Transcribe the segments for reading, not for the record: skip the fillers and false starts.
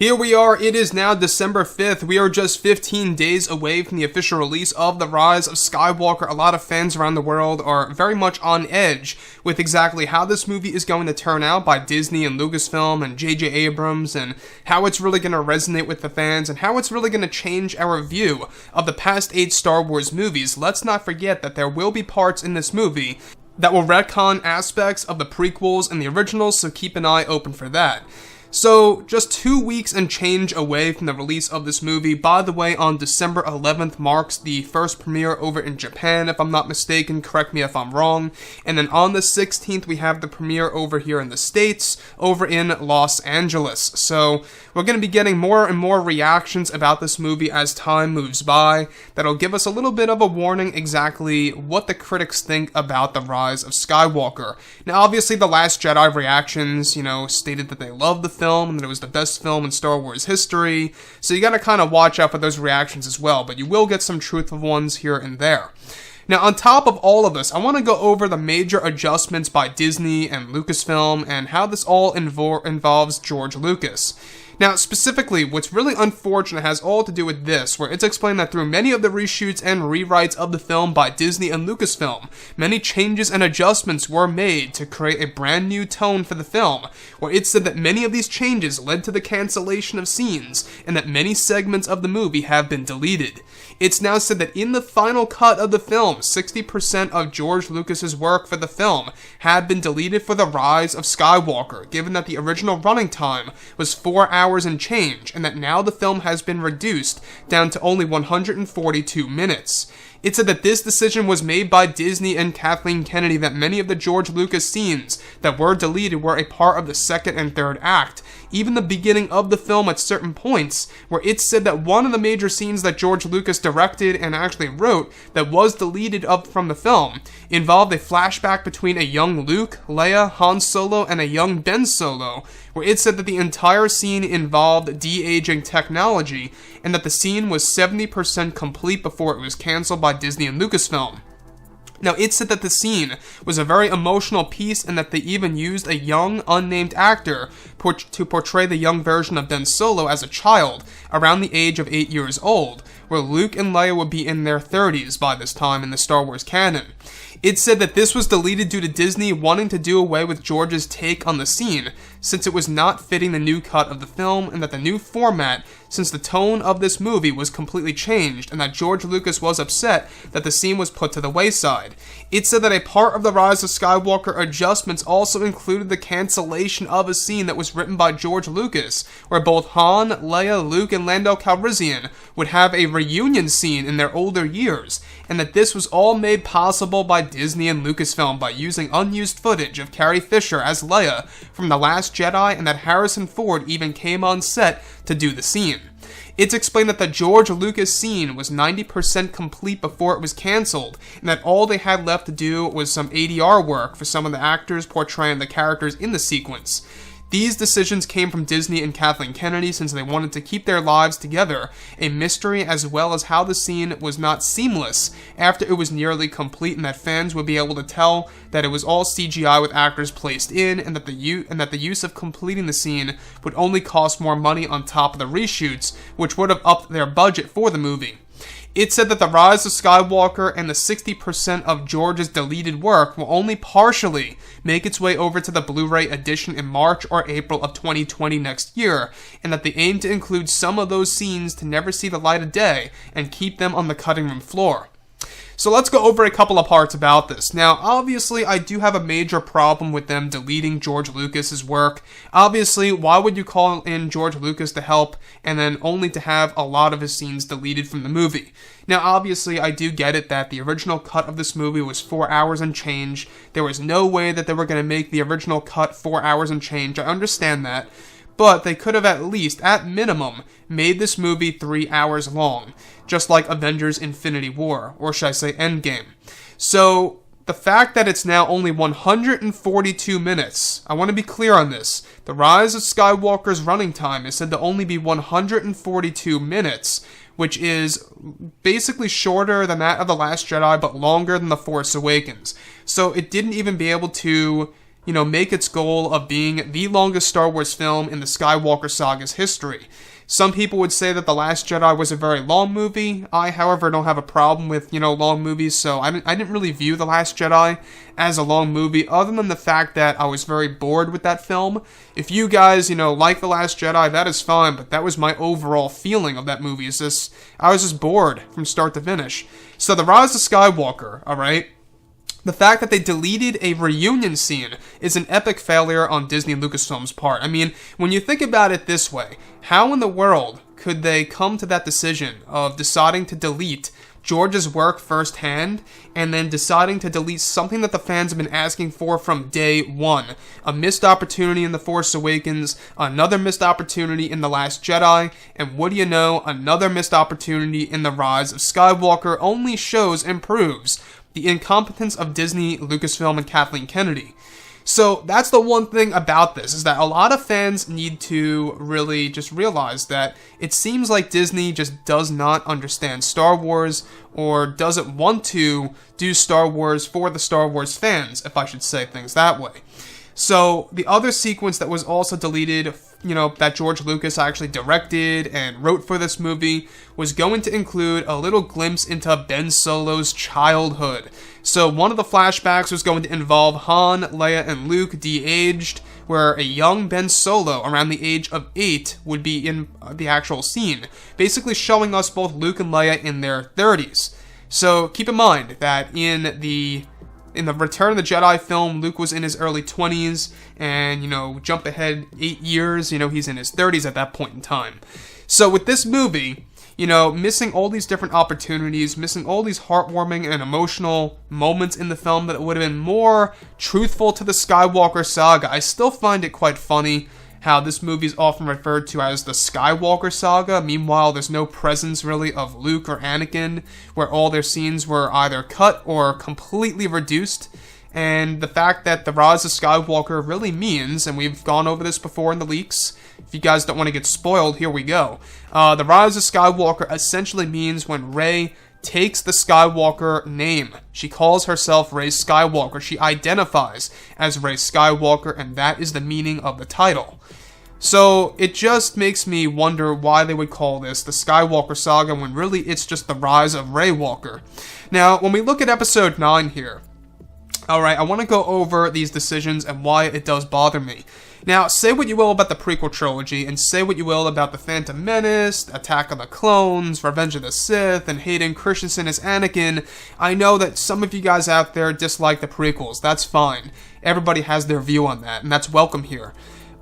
Here we are, it is now December 5th, we are just 15 days away from the official release of The Rise of Skywalker. A lot of fans around the world are very much on edge with exactly how this movie is going to turn out by Disney and Lucasfilm and J.J. Abrams, and how it's really going to resonate with the fans, and how it's really going to change our view of the past 8 Star Wars movies. Let's not forget that there will be parts in this movie that will retcon aspects of the prequels and the originals, so keep an eye open for that. So, just 2 weeks and change away from the release of this movie. By the way, on December 11th marks the first premiere over in Japan, if I'm not mistaken, correct me if I'm wrong. And then on the 16th, we have the premiere over here in the States, over in Los Angeles. So, we're going to be getting more and more reactions about this movie as time moves by. That'll give us a little bit of a warning exactly what the critics think about The Rise of Skywalker. Now, obviously, The Last Jedi reactions, stated that they loved the film, and that it was the best film in Star Wars history, so you gotta kind of watch out for those reactions as well, but you will get some truthful ones here and there. Now, on top of all of this, I want to go over the major adjustments by Disney and Lucasfilm, and how this all involves George Lucas. Now, specifically, what's really unfortunate has all to do with this, where it's explained that through many of the reshoots and rewrites of the film by Disney and Lucasfilm, many changes and adjustments were made to create a brand new tone for the film, where it said that many of these changes led to the cancellation of scenes, and that many segments of the movie have been deleted. It's now said that in the final cut of the film, 60% of George Lucas's work for the film had been deleted for The Rise of Skywalker, given that the original running time was 4 hours and change, and that now the film has been reduced down to only 142 minutes. It said that this decision was made by Disney and Kathleen Kennedy, that many of the George Lucas scenes that were deleted were a part of the second and third act. Even the beginning of the film at certain points, where it said that one of the major scenes that George Lucas directed and actually wrote that was deleted from the film involved a flashback between a young Luke, Leia, Han Solo, and a young Ben Solo, where it said that the entire scene involved de-aging technology, and that the scene was 70% complete before it was cancelled by Disney and Lucasfilm. Now, it said that the scene was a very emotional piece, and that they even used a young, unnamed actor to portray the young version of Ben Solo as a child, around the age of 8 years old, where Luke and Leia would be in their 30s by this time in the Star Wars canon. It said that this was deleted due to Disney wanting to do away with George's take on the scene, since it was not fitting the new cut of the film, and that the new format, since the tone of this movie was completely changed, and that George Lucas was upset that the scene was put to the wayside. It said that a part of The Rise of Skywalker adjustments also included the cancellation of a scene that was written by George Lucas, where both Han, Leia, Luke, and Lando Calrissian would have a reunion scene in their older years, and that this was all made possible by Disney and Lucasfilm by using unused footage of Carrie Fisher as Leia from The Last Jedi, and that Harrison Ford even came on set to do the scene. It's explained that the George Lucas scene was 90% complete before it was cancelled, and that all they had left to do was some ADR work for some of the actors portraying the characters in the sequence. These decisions came from Disney and Kathleen Kennedy, since they wanted to keep their lives together a mystery, as well as how the scene was not seamless after it was nearly complete, and that fans would be able to tell that it was all CGI with actors placed in, and that the use of completing the scene would only cost more money on top of the reshoots, which would have upped their budget for the movie. It said that The Rise of Skywalker and the 60% of George's deleted work will only partially make its way over to the Blu-ray edition in March or April of 2020 next year, and that they aim to include some of those scenes to never see the light of day and keep them on the cutting room floor. So let's go over a couple of parts about this. Now, obviously, I do have a major problem with them deleting George Lucas's work. Obviously, why would you call in George Lucas to help and then only to have a lot of his scenes deleted from the movie? Now, obviously, I do get it that the original cut of this movie was 4 hours and change. There was no way that they were going to make the original cut 4 hours and change. I understand that. But they could have at least, at minimum, made this movie 3 hours long, just like Avengers Infinity War, or should I say Endgame. So, the fact that it's now only 142 minutes, I want to be clear on this. The Rise of Skywalker's running time is said to only be 142 minutes, which is basically shorter than that of The Last Jedi, but longer than The Force Awakens. So it didn't even be able to make its goal of being the longest Star Wars film in the Skywalker Saga's history. Some people would say that The Last Jedi was a very long movie. I, however, don't have a problem with, long movies, so I didn't really view The Last Jedi as a long movie, other than the fact that I was very bored with that film. If you guys, like The Last Jedi, that is fine, but that was my overall feeling of that movie, I was just bored from start to finish. So The Rise of Skywalker, alright? The fact that they deleted a reunion scene is an epic failure on Disney and Lucasfilm's part. I mean, when you think about it this way, how in the world could they come to that decision of deciding to delete George's work firsthand and then deciding to delete something that the fans have been asking for from day one? A missed opportunity in The Force Awakens, another missed opportunity in The Last Jedi, and what do you know, another missed opportunity in The Rise of Skywalker only shows and proves the incompetence of Disney, Lucasfilm, and Kathleen Kennedy. So that's the one thing about this, is that a lot of fans need to really just realize that it seems like Disney just does not understand Star Wars, or doesn't want to do Star Wars for the Star Wars fans, if I should say things that way. So the other sequence that was also deleted, that George Lucas actually directed and wrote for this movie, was going to include a little glimpse into Ben Solo's childhood. So one of the flashbacks was going to involve Han, Leia, and Luke de-aged, where a young Ben Solo, around the age of 8, would be in the actual scene, basically showing us both Luke and Leia in their 30s. So keep in mind that in the Return of the Jedi film, Luke was in his early 20s, and, jump ahead 8 years, he's in his 30s at that point in time. So with this movie, missing all these different opportunities, missing all these heartwarming and emotional moments in the film that would have been more truthful to the Skywalker Saga, I still find it quite funny how this movie is often referred to as the Skywalker Saga. Meanwhile, there's no presence really of Luke or Anakin, where all their scenes were either cut or completely reduced. And the fact that The Rise of Skywalker really means, and we've gone over this before in the leaks, if you guys don't want to get spoiled, here we go. The Rise of Skywalker essentially means when Rey takes the Skywalker name. She calls herself Rey Skywalker. She identifies as Rey Skywalker, and that is the meaning of the title. So it just makes me wonder why they would call this the Skywalker Saga when really it's just the rise of Rey Walker. Now, when we look at episode 9 here, alright, I want to go over these decisions and why it does bother me. Now, say what you will about the prequel trilogy, and say what you will about The Phantom Menace, Attack of the Clones, Revenge of the Sith, and Hayden Christensen as Anakin. I know that some of you guys out there dislike the prequels. That's fine. Everybody has their view on that, and that's welcome here.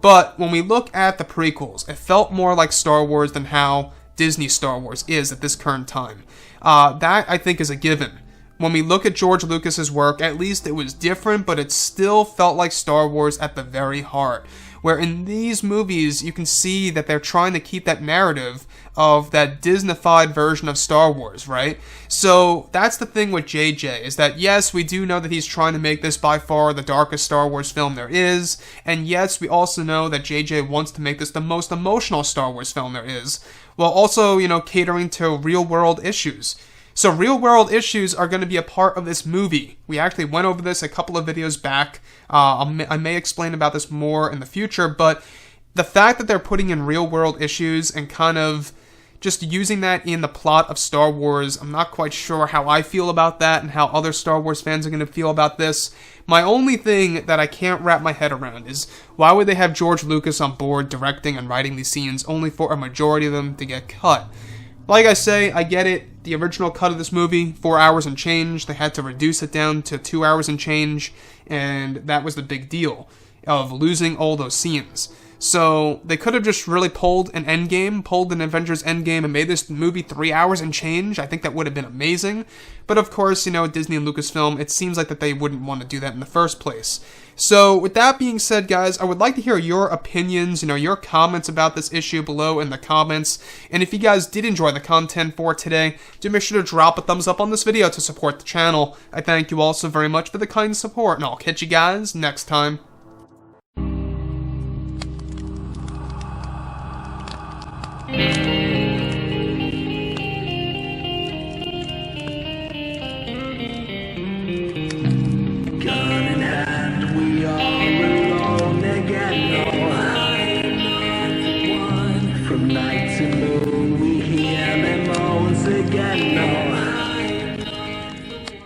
But when we look at the prequels, it felt more like Star Wars than how Disney Star Wars is at this current time. That, I think, is a given. When we look at George Lucas's work, at least it was different, but it still felt like Star Wars at the very heart. Where in these movies, you can see that they're trying to keep that narrative of that Disney-fied version of Star Wars, right? So that's the thing with JJ, is that yes, we do know that he's trying to make this by far the darkest Star Wars film there is, and yes, we also know that JJ wants to make this the most emotional Star Wars film there is, while also, catering to real-world issues. So real-world issues are going to be a part of this movie. We actually went over this a couple of videos back. I may explain about this more in the future, but the fact that they're putting in real-world issues and kind of just using that in the plot of Star Wars, I'm not quite sure how I feel about that and how other Star Wars fans are going to feel about this. My only thing that I can't wrap my head around is why would they have George Lucas on board directing and writing these scenes only for a majority of them to get cut? Like I say, I get it. The original cut of this movie, 4 hours and change. They had to reduce it down to 2 hours and change, and that was the big deal of losing all those scenes. So they could have just really pulled an Avengers Endgame and made this movie 3 hours and change. I think that would have been amazing. But of course, Disney and Lucasfilm, it seems like that they wouldn't want to do that in the first place. So with that being said, guys, I would like to hear your opinions, your comments about this issue below in the comments. And if you guys did enjoy the content for today, do make sure to drop a thumbs up on this video to support the channel. I thank you all so very much for the kind support, and I'll catch you guys next time. Gun in hand, we are from night to moon.